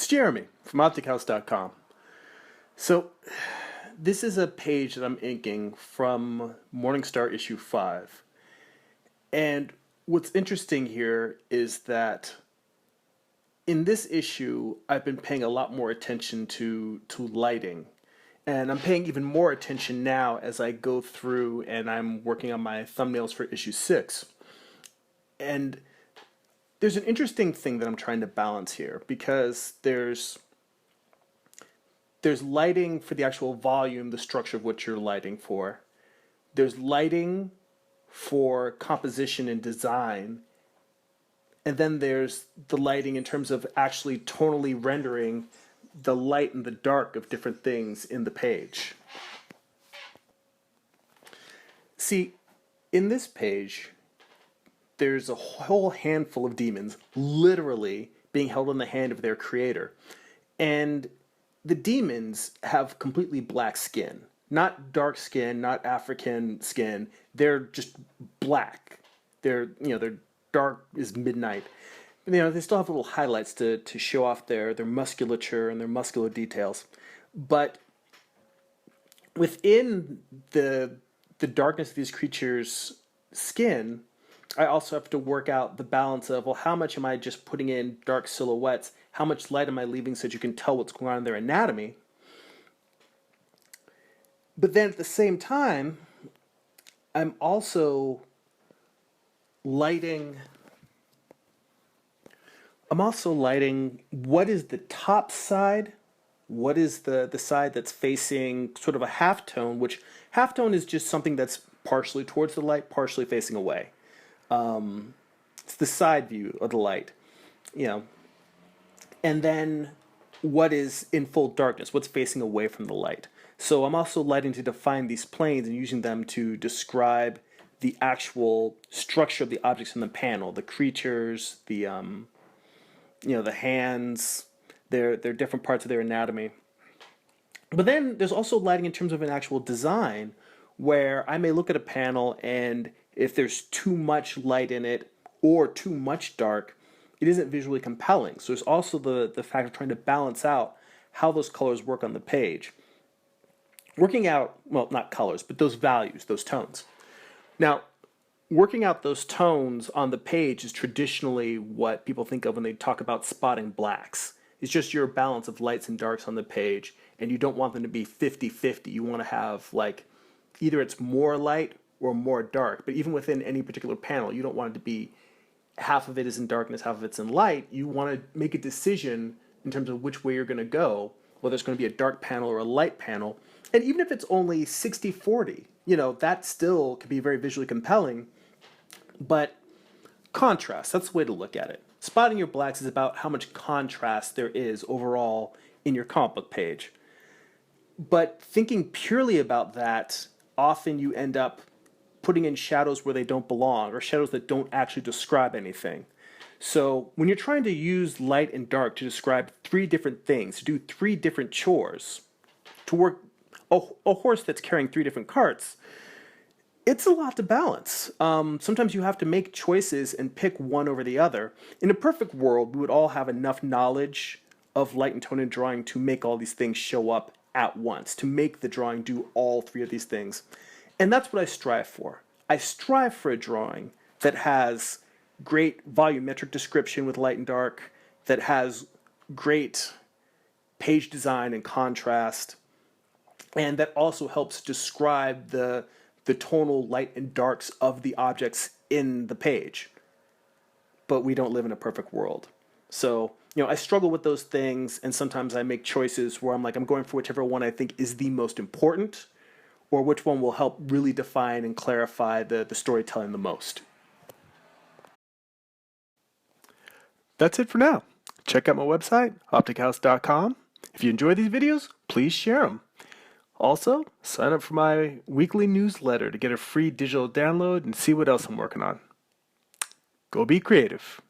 It's Jeremy from OpticHouse.com. So, this is a page that I'm inking from Morningstar issue 5. And what's interesting here is that in this issue, I've been paying a lot more attention to lighting. And I'm paying even more attention now as I go through and I'm working on my thumbnails for issue 6. And there's an interesting thing that I'm trying to balance here because there's lighting for the actual volume, the structure of what you're lighting for. There's lighting for composition and design. And then there's the lighting in terms of actually tonally rendering the light and the dark of different things in the page. See, in this page, there's a whole handful of demons literally being held in the hand of their creator. And the demons have completely black skin. Not dark skin, not African skin. They're just black. They're dark as midnight. They still have little highlights to show off their musculature and their muscular details. But within the darkness of these creatures' skin, I also have to work out the balance of, well, how much am I just putting in dark silhouettes? How much light am I leaving so that you can tell what's going on in their anatomy? But then at the same time, I'm also lighting what is the top side, what is the side that's facing sort of a halftone, which halftone is just something that's partially towards the light, partially facing away. It's the side view of the light, and then what is in full darkness, what's facing away from the light. So I'm also lighting to define these planes and using them to describe the actual structure of the objects in the panel, the creatures, the hands, their different parts of their anatomy. But then there's also lighting in terms of an actual design, where I may look at a panel and if there's too much light in it or too much dark, it isn't visually compelling. So there's also the fact of trying to balance out how those colors work on the page. Working out, well, not colors, but those values, those tones. Now, working out those tones on the page is traditionally what people think of when they talk about spotting blacks. It's just your balance of lights and darks on the page, and you don't want them to be 50-50. You want to have, either it's more light or more dark, but even within any particular panel, you don't want it to be half of it is in darkness, half of it's in light. You want to make a decision in terms of which way you're going to go, whether it's going to be a dark panel or a light panel. And even if it's only 60-40, that still can be very visually compelling. But contrast, that's the way to look at it. Spotting your blacks is about how much contrast there is overall in your comic book page. But thinking purely about that, often you end up putting in shadows where they don't belong, or shadows that don't actually describe anything. So when you're trying to use light and dark to describe three different things, to do three different chores, to work a horse that's carrying three different carts, it's a lot to balance. Sometimes you have to make choices and pick one over the other. In a perfect world, we would all have enough knowledge of light and tone and drawing to make all these things show up at once, to make the drawing do all three of these things. And that's what I strive for. I strive for a drawing that has great volumetric description with light and dark, that has great page design and contrast, and that also helps describe the tonal light and darks of the objects in the page. But we don't live in a perfect world. So, I struggle with those things, and sometimes I make choices where I'm going for whichever one I think is the most important, or which one will help really define and clarify the storytelling the most. That's it for now. Check out my website, OpticHouse.com. If you enjoy these videos, please share them. Also, sign up for my weekly newsletter to get a free digital download and see what else I'm working on. Go be creative.